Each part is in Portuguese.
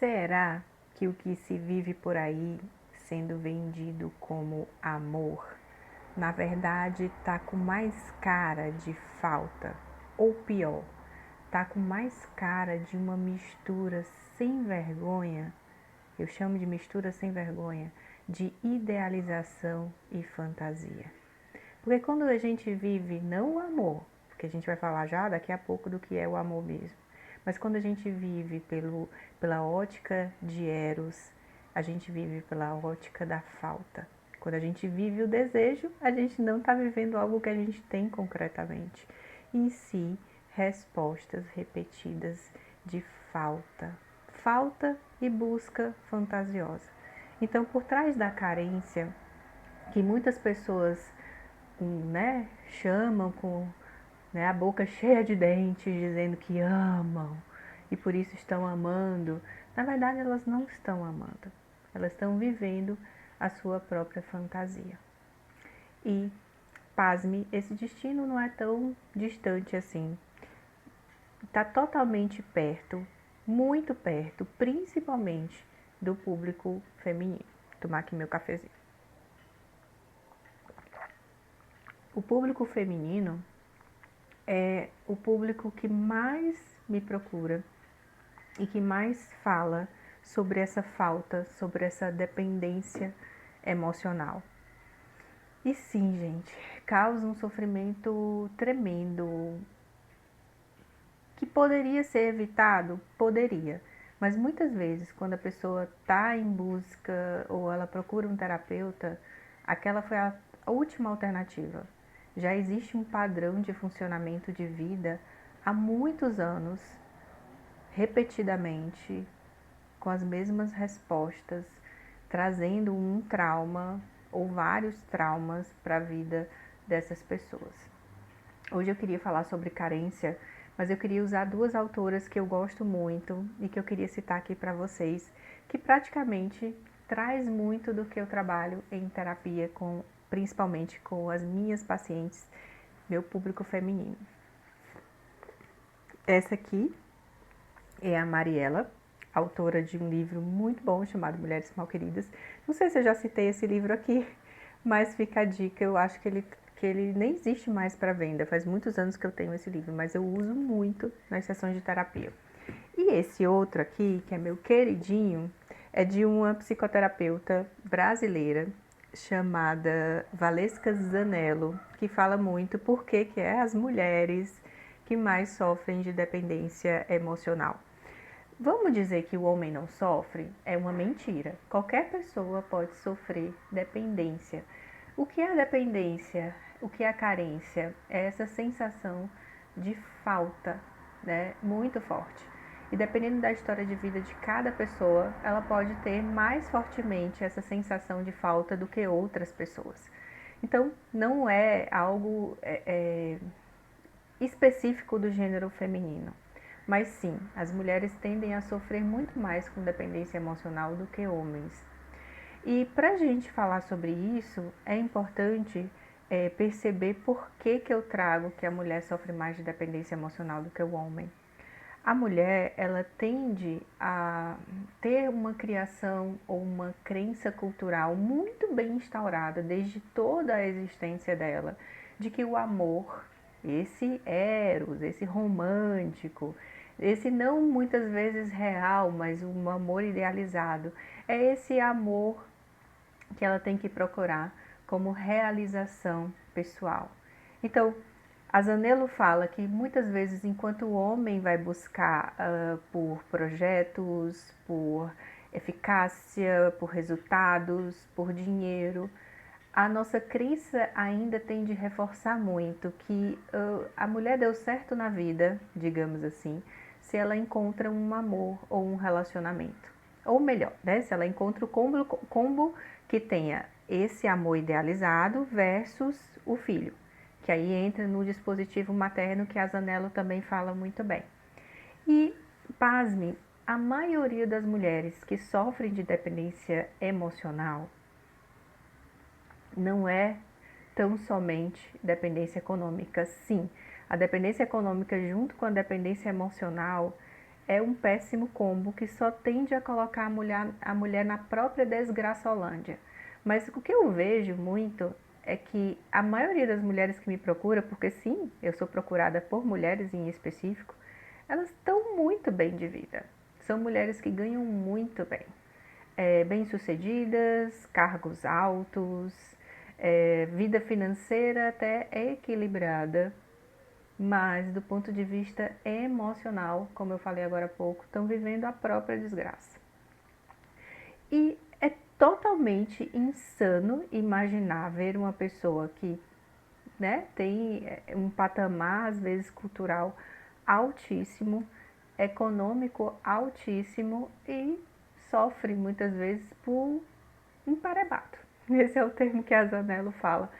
Será que o que se vive por aí sendo vendido como amor, na verdade está com mais cara de falta? Ou pior, está com mais cara de uma mistura sem vergonha? Eu chamo de mistura sem vergonha, de idealização e fantasia. Porque quando a gente vive não o amor, porque a gente vai falar já daqui a pouco do que é o amor mesmo, mas quando a gente vive pela ótica de Eros, a gente vive pela ótica da falta. Quando a gente vive o desejo, a gente não está vivendo algo que a gente tem concretamente. Em si, respostas repetidas de falta. Falta e busca fantasiosa. Então, por trás da carência, que muitas pessoas chamam com a boca cheia de dentes, dizendo que amam e por isso estão amando. Na verdade, elas não estão amando, elas estão vivendo a sua própria fantasia. E, pasme, esse destino não é tão distante assim. Está totalmente perto, muito perto, principalmente do público feminino. Vou tomar aqui meu cafezinho. O público feminino é o público que mais me procura e que mais fala sobre essa falta, sobre essa dependência emocional. E sim, gente, causa um sofrimento tremendo, que poderia ser evitado? Poderia. Mas muitas vezes, quando a pessoa está em busca ou ela procura um terapeuta, aquela foi a última alternativa. Já existe um padrão de funcionamento de vida há muitos anos, repetidamente, com as mesmas respostas, trazendo um trauma ou vários traumas para a vida dessas pessoas. Hoje eu queria falar sobre carência, mas eu queria usar duas autoras que eu gosto muito e que eu queria citar aqui para vocês, que praticamente traz muito do que eu trabalho em terapia, principalmente com as minhas pacientes, meu público feminino. Essa aqui é a Mariela, autora de um livro muito bom chamado Mulheres Malqueridas. Não sei se eu já citei esse livro aqui, mas fica a dica. Eu acho que ele nem existe mais para venda. Faz muitos anos que eu tenho esse livro, mas eu uso muito nas sessões de terapia. E esse outro aqui, que é meu queridinho, é de uma psicoterapeuta brasileira chamada Valesca Zanello, que fala muito por que é as mulheres que mais sofrem de dependência emocional. Vamos dizer que o homem não sofre? É uma mentira. Qualquer pessoa pode sofrer dependência. O que é a dependência? O que é a carência? É essa sensação de falta, né? Muito forte. E dependendo da história de vida de cada pessoa, ela pode ter mais fortemente essa sensação de falta do que outras pessoas. Então, não é algo específico do gênero feminino. Mas sim, as mulheres tendem a sofrer muito mais com dependência emocional do que homens. E para a gente falar sobre isso, é importante perceber por que eu trago que a mulher sofre mais de dependência emocional do que o homem. A mulher, ela tende a ter uma criação ou uma crença cultural muito bem instaurada desde toda a existência dela, de que o amor, esse eros, esse romântico, esse não muitas vezes real, mas um amor idealizado, é esse amor que ela tem que procurar como realização pessoal. Então, a Zanello fala que muitas vezes, enquanto o homem vai buscar por projetos, por eficácia, por resultados, por dinheiro, a nossa crença ainda tem de reforçar muito que a mulher deu certo na vida, digamos assim, se ela encontra um amor ou um relacionamento. Ou melhor, né, se ela encontra o combo que tenha esse amor idealizado versus o filho, que aí entra no dispositivo materno que a Zanello também fala muito bem. E, pasme, a maioria das mulheres que sofrem de dependência emocional não é tão somente dependência econômica. Sim, a dependência econômica junto com a dependência emocional é um péssimo combo que só tende a colocar a mulher na própria desgraçolândia. Mas o que eu vejo muito é que a maioria das mulheres que me procura, porque sim, eu sou procurada por mulheres em específico, elas estão muito bem de vida. São mulheres que ganham muito bem. Bem-sucedidas, cargos altos, vida financeira até equilibrada, mas do ponto de vista emocional, como eu falei agora há pouco, estão vivendo a própria desgraça. E é totalmente insano imaginar ver uma pessoa que, né, tem um patamar, às vezes, cultural altíssimo, econômico altíssimo e sofre muitas vezes por emparebado. Esse é o termo que a Zanello fala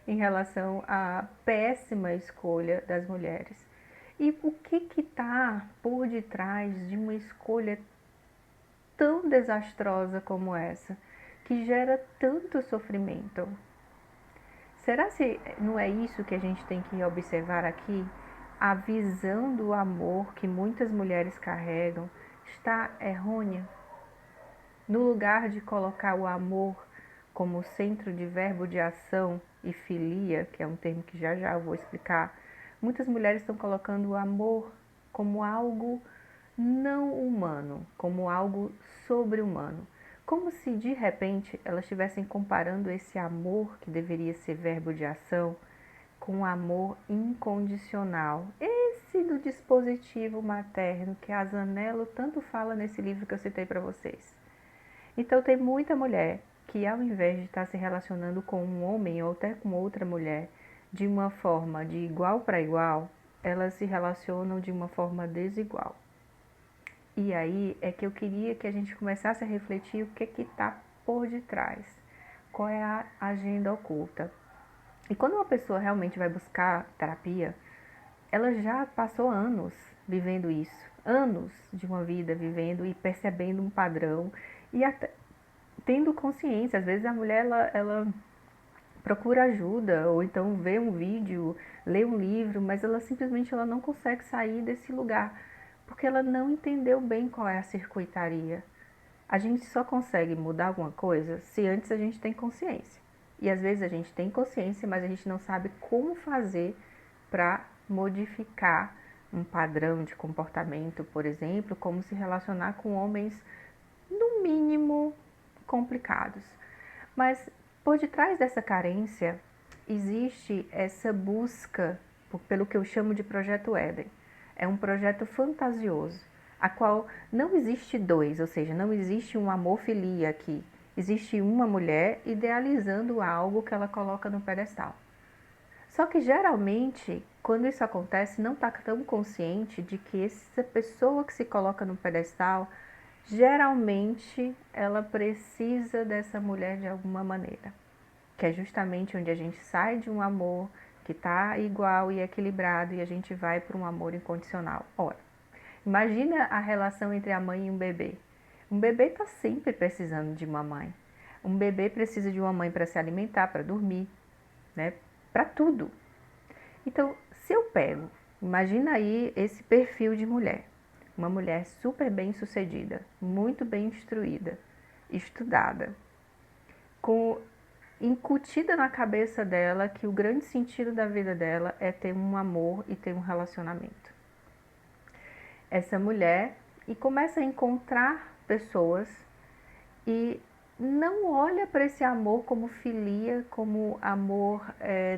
em relação à péssima escolha das mulheres. E o que está por detrás de uma escolha tão desastrosa como essa, que gera tanto sofrimento? Será se não é isso que a gente tem que observar aqui? A visão do amor que muitas mulheres carregam está errônea? No lugar de colocar o amor como centro de verbo de ação e filia, que é um termo que já já eu vou explicar, muitas mulheres estão colocando o amor como algo não humano, como algo sobre-humano. Como se de repente elas estivessem comparando esse amor, que deveria ser verbo de ação, com o amor incondicional. Esse do dispositivo materno que a Zanello tanto fala nesse livro que eu citei para vocês. Então tem muita mulher que, ao invés de estar se relacionando com um homem ou até com outra mulher de uma forma de igual para igual, elas se relacionam de uma forma desigual. E aí é que eu queria que a gente começasse a refletir o que está por detrás, qual é a agenda oculta. E quando uma pessoa realmente vai buscar terapia, ela já passou anos vivendo isso, anos de uma vida vivendo e percebendo um padrão e até tendo consciência. Às vezes a mulher ela procura ajuda ou então vê um vídeo, lê um livro, mas ela simplesmente ela não consegue sair desse lugar porque ela não entendeu bem qual é a circuitaria. A gente só consegue mudar alguma coisa se antes a gente tem consciência. E às vezes a gente tem consciência, mas a gente não sabe como fazer para modificar um padrão de comportamento, por exemplo, como se relacionar com homens no mínimo complicados. Mas por detrás dessa carência existe essa busca pelo que eu chamo de projeto Éden. É um projeto fantasioso, a qual não existe dois, ou seja, não existe um amor-filia aqui. Existe uma mulher idealizando algo que ela coloca no pedestal. Só que geralmente, quando isso acontece, não está tão consciente de que essa pessoa que se coloca no pedestal, geralmente ela precisa dessa mulher de alguma maneira. Que é justamente onde a gente sai de um amor que está igual e equilibrado e a gente vai para um amor incondicional. Ora, imagina a relação entre a mãe e um bebê. Um bebê está sempre precisando de uma mãe. Um bebê precisa de uma mãe para se alimentar, para dormir, né? Para tudo. Então, se eu pego, imagina aí esse perfil de mulher. Uma mulher super bem sucedida, muito bem instruída, estudada, com incutida na cabeça dela que o grande sentido da vida dela é ter um amor e ter um relacionamento. Essa mulher e começa a encontrar pessoas e não olha para esse amor como filia, como amor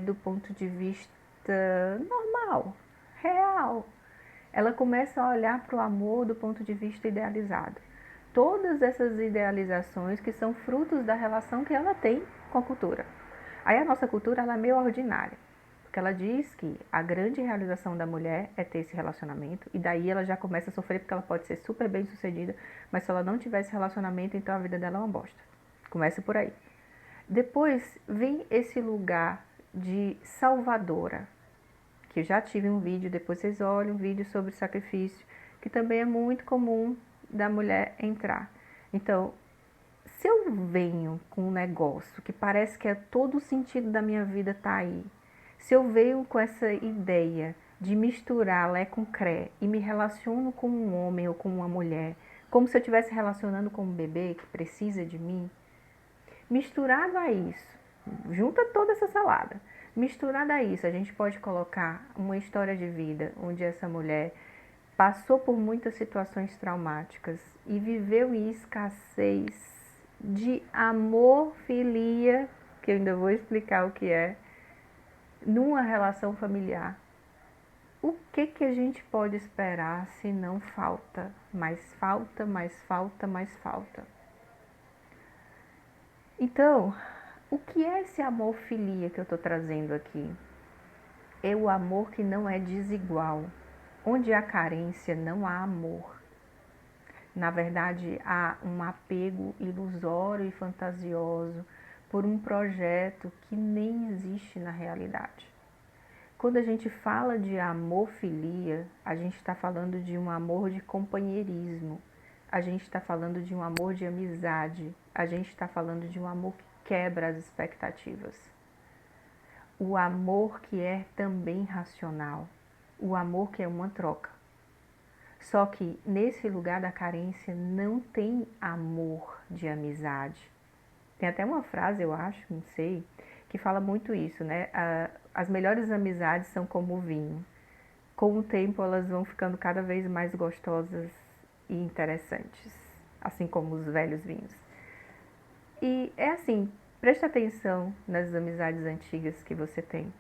do ponto de vista normal, real. Ela começa a olhar para o amor do ponto de vista idealizado. Todas essas idealizações que são frutos da relação que ela tem com a cultura. Aí a nossa cultura ela é meio ordinária, porque ela diz que a grande realização da mulher é ter esse relacionamento, e daí ela já começa a sofrer porque ela pode ser super bem sucedida, mas se ela não tiver esse relacionamento, então a vida dela é uma bosta. Começa por aí. Depois vem esse lugar de salvadora, que eu já tive um vídeo, depois vocês olhem um vídeo sobre sacrifício, que também é muito comum da mulher entrar. Então, se eu venho com um negócio que parece que é todo o sentido da minha vida tá aí, se eu venho com essa ideia de misturar Lé com Cré e me relaciono com um homem ou com uma mulher, como se eu estivesse relacionando com um bebê que precisa de mim, misturado a isso, junta toda essa salada. Misturado a isso, a gente pode colocar uma história de vida onde essa mulher passou por muitas situações traumáticas e viveu em escassez de amor, filia, que eu ainda vou explicar o que é, numa relação familiar. O que a gente pode esperar se não falta? Mais falta, mais falta, mais falta. Então, o que é esse amor filia que eu estou trazendo aqui? É o amor que não é desigual. Onde há carência, não há amor. Na verdade, há um apego ilusório e fantasioso por um projeto que nem existe na realidade. Quando a gente fala de amor-filia, a gente está falando de um amor de companheirismo, a gente está falando de um amor de amizade, a gente está falando de um amor que quebra as expectativas. O amor que é também racional, o amor que é uma troca. Só que nesse lugar da carência não tem amor de amizade. Tem até uma frase, eu acho, não sei, que fala muito isso, né? As melhores amizades são como o vinho. Com o tempo elas vão ficando cada vez mais gostosas e interessantes, assim como os velhos vinhos. E é assim, preste atenção nas amizades antigas que você tem.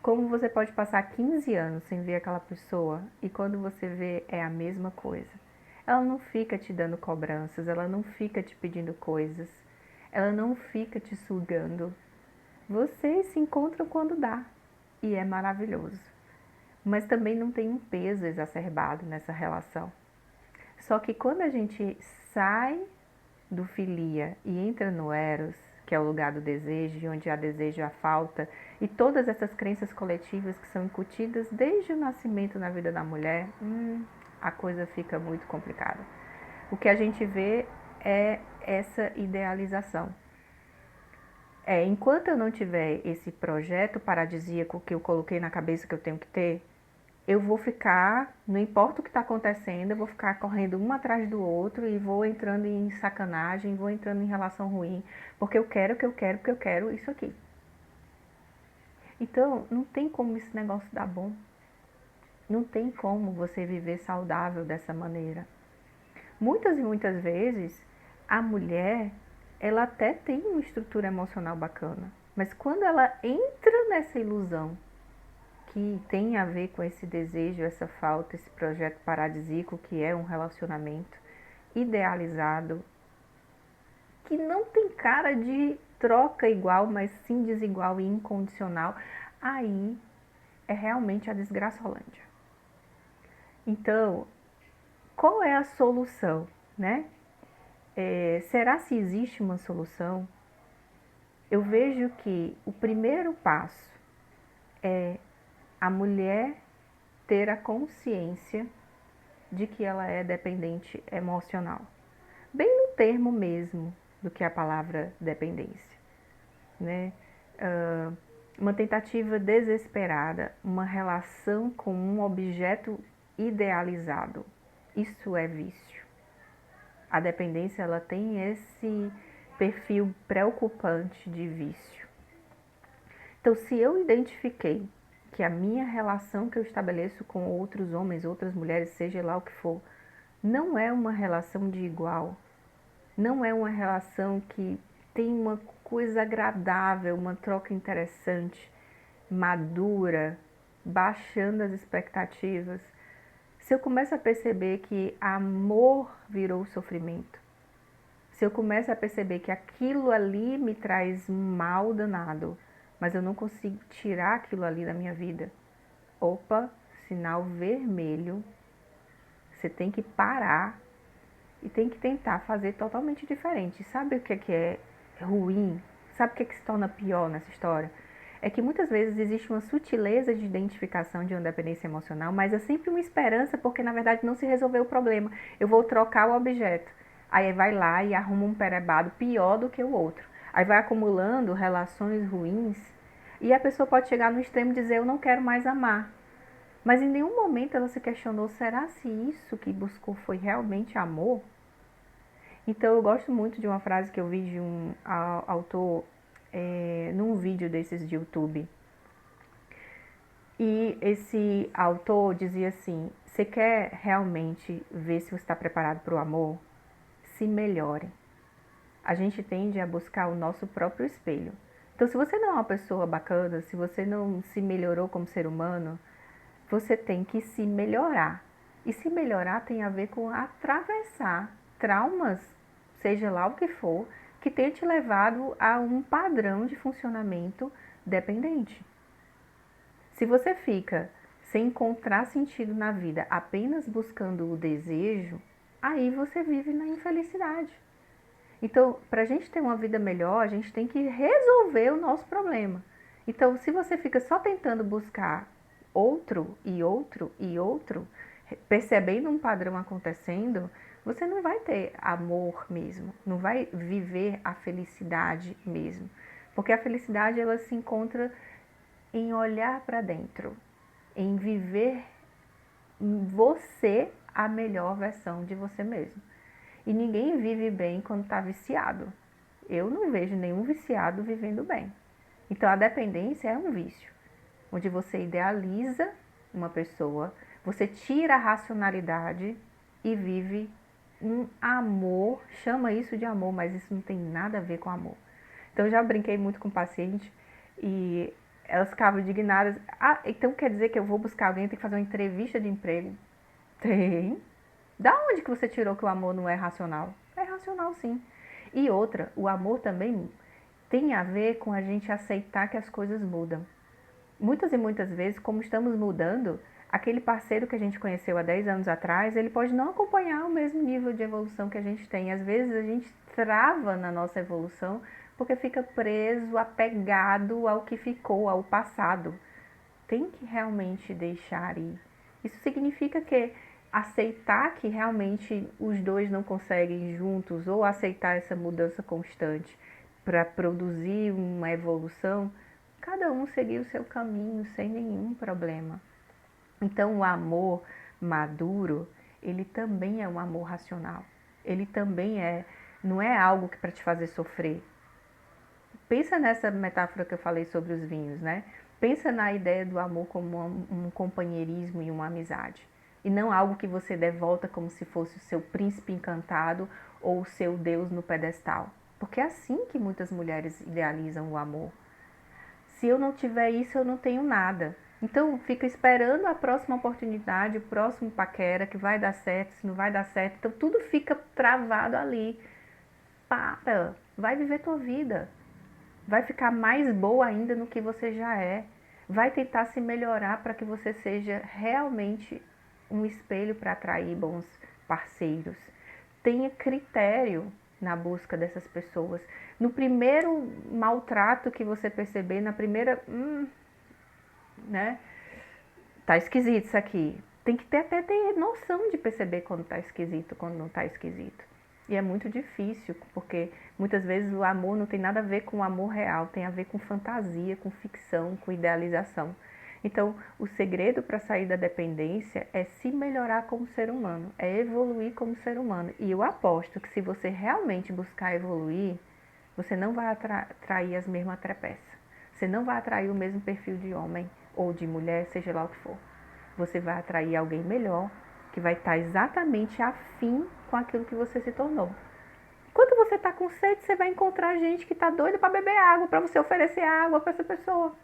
Como você pode passar 15 anos sem ver aquela pessoa e quando você vê é a mesma coisa. Ela não fica te dando cobranças, ela não fica te pedindo coisas, ela não fica te sugando. Vocês se encontram quando dá e é maravilhoso. Mas também não tem um peso exacerbado nessa relação. Só que quando a gente sai do filia e entra no eros, que é o lugar do desejo, onde há desejo, há falta, e todas essas crenças coletivas que são incutidas desde o nascimento na vida da mulher, a coisa fica muito complicada. O que a gente vê é essa idealização. Enquanto eu não tiver esse projeto paradisíaco que eu coloquei na cabeça que eu tenho que ter, eu vou ficar, não importa o que está acontecendo, eu vou ficar correndo um atrás do outro e vou entrando em sacanagem, vou entrando em relação ruim, porque eu quero, porque eu quero isso aqui. Então, não tem como esse negócio dar bom. Não tem como você viver saudável dessa maneira. Muitas e muitas vezes, a mulher, ela até tem uma estrutura emocional bacana, mas quando ela entra nessa ilusão que tem a ver com esse desejo, essa falta, esse projeto paradisíaco que é um relacionamento idealizado, que não tem cara de troca igual, mas sim desigual e incondicional, aí é realmente a desgraçolândia. Então, qual é a solução, né? Será se existe uma solução? Eu vejo que o primeiro passo é a mulher ter a consciência de que ela é dependente emocional. Bem no termo mesmo do que a palavra dependência, né? Uma tentativa desesperada, uma relação com um objeto idealizado. Isso é vício. A dependência ela tem esse perfil preocupante de vício. Então, se eu identifiquei que a minha relação que eu estabeleço com outros homens, outras mulheres, seja lá o que for, não é uma relação de igual, não é uma relação que tem uma coisa agradável, uma troca interessante, madura, baixando as expectativas. Se eu começo a perceber que amor virou sofrimento, se eu começo a perceber que aquilo ali me traz um mal danado, mas eu não consigo tirar aquilo ali da minha vida, opa, sinal vermelho, você tem que parar e tem que tentar fazer totalmente diferente. Sabe o que é ruim? Sabe o que se torna pior nessa história? É que muitas vezes existe uma sutileza de identificação de uma dependência emocional, mas é sempre uma esperança porque na verdade não se resolveu o problema. Eu vou trocar o objeto. Aí vai lá e arruma um perebado pior do que o outro. Aí vai acumulando relações ruins e a pessoa pode chegar no extremo e dizer eu não quero mais amar. Mas em nenhum momento ela se questionou, será se isso que buscou foi realmente amor? Então eu gosto muito de uma frase que eu vi de um autor num vídeo desses de YouTube. E esse autor dizia assim: você quer realmente ver se você está preparado para o amor? Se melhore. A gente tende a buscar o nosso próprio espelho. Então, se você não é uma pessoa bacana, se você não se melhorou como ser humano, você tem que se melhorar. E se melhorar tem a ver com atravessar traumas, seja lá o que for, que tenha te levado a um padrão de funcionamento dependente. Se você fica sem encontrar sentido na vida apenas buscando o desejo, aí você vive na infelicidade. Então, para a gente ter uma vida melhor, a gente tem que resolver o nosso problema. Então, se você fica só tentando buscar outro e outro e outro, percebendo um padrão acontecendo, você não vai ter amor mesmo, não vai viver a felicidade mesmo. Porque a felicidade ela se encontra em olhar para dentro, em viver você a melhor versão de você mesmo. E ninguém vive bem quando está viciado. Eu não vejo nenhum viciado vivendo bem. Então a dependência é um vício, onde você idealiza uma pessoa, você tira a racionalidade e vive um amor, chama isso de amor, mas isso não tem nada a ver com amor. Então eu já brinquei muito com o paciente e elas ficavam indignadas. Ah, então quer dizer que eu vou buscar alguém, tem que fazer uma entrevista de emprego? Tem. Da onde que você tirou que o amor não é racional? É racional sim. E outra, o amor também tem a ver com a gente aceitar que as coisas mudam. Muitas e muitas vezes, como estamos mudando, aquele parceiro que a gente conheceu há 10 anos atrás, ele pode não acompanhar o mesmo nível de evolução que a gente tem. Às vezes a gente trava na nossa evolução porque fica preso, apegado ao que ficou, ao passado. Tem que realmente deixar ir. Isso significa que aceitar que realmente os dois não conseguem juntos ou aceitar essa mudança constante para produzir uma evolução, cada um seguir o seu caminho sem nenhum problema. Então o amor maduro, ele também é um amor racional. Ele também não é algo que para te fazer sofrer. Pensa nessa metáfora que eu falei sobre os vinhos, né? Pensa na ideia do amor como um companheirismo e uma amizade. E não algo que você devolta como se fosse o seu príncipe encantado ou o seu Deus no pedestal. Porque é assim que muitas mulheres idealizam o amor. Se eu não tiver isso, eu não tenho nada. Então, fica esperando a próxima oportunidade, o próximo paquera, que vai dar certo, se não vai dar certo. Então, tudo fica travado ali. Para, vai viver tua vida. Vai ficar mais boa ainda no que você já é. Vai tentar se melhorar para que você seja realmente um espelho para atrair bons parceiros. Tenha critério na busca dessas pessoas. No primeiro maltrato que você perceber, na primeira, né? Tá esquisito isso aqui. Tem que até ter noção de perceber quando tá esquisito, quando não tá esquisito. E é muito difícil, porque muitas vezes o amor não tem nada a ver com o amor real, tem a ver com fantasia, com ficção, com idealização. Então, o segredo para sair da dependência é se melhorar como ser humano, é evoluir como ser humano. E eu aposto que se você realmente buscar evoluir, você não vai atrair as mesmas trepeças. Você não vai atrair o mesmo perfil de homem ou de mulher, seja lá o que for. Você vai atrair alguém melhor, que vai estar exatamente afim com aquilo que você se tornou. Enquanto você está com sede, você vai encontrar gente que está doida para beber água, para você oferecer água para essa pessoa.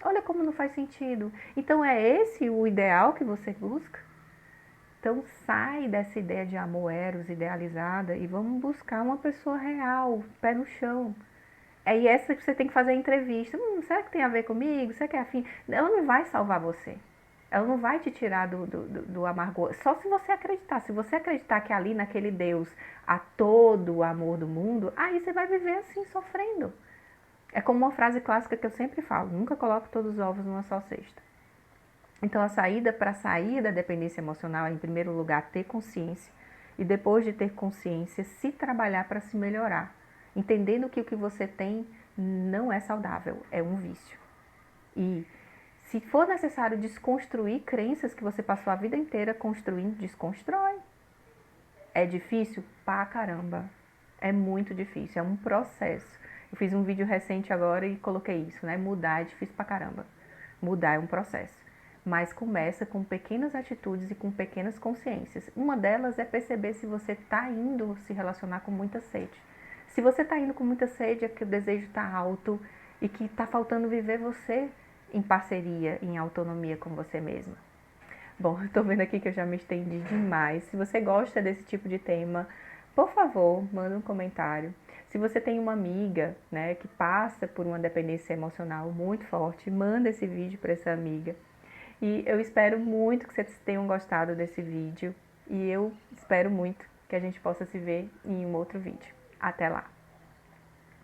Olha como não faz sentido. Então é esse o ideal que você busca? Então sai dessa ideia de amor eros idealizada e vamos buscar uma pessoa real, pé no chão. É essa que você tem que fazer a entrevista. Será que tem a ver comigo? Será que é afim? Ela não vai salvar você. Ela não vai te tirar do amargor. Só se você acreditar. Se você acreditar que ali naquele Deus há todo o amor do mundo, aí você vai viver assim, sofrendo. É como uma frase clássica que eu sempre falo: nunca coloque todos os ovos numa só cesta. Então a saída para sair da dependência emocional é, em primeiro lugar, ter consciência. E depois de ter consciência, se trabalhar para se melhorar. Entendendo que o que você tem não é saudável, é um vício. E Se for necessário desconstruir crenças que você passou a vida inteira construindo, desconstrói. É difícil? Pra caramba. É muito difícil, é um processo. Eu fiz um vídeo recente agora e coloquei isso, né? Mudar é difícil pra caramba. Mudar é um processo. Mas começa com pequenas atitudes e com pequenas consciências. Uma delas é perceber se você está indo se relacionar com muita sede. Se você está indo com muita sede, é que o desejo está alto e que está faltando viver você em parceria, em autonomia com você mesma. Bom, eu tô vendo aqui que eu já me estendi demais. Se você gosta desse tipo de tema, por favor, manda um comentário. Se você tem uma amiga, né, que passa por uma dependência emocional muito forte, manda esse vídeo para essa amiga. E eu espero muito que vocês tenham gostado desse vídeo. E eu espero muito que a gente possa se ver em um outro vídeo. Até lá!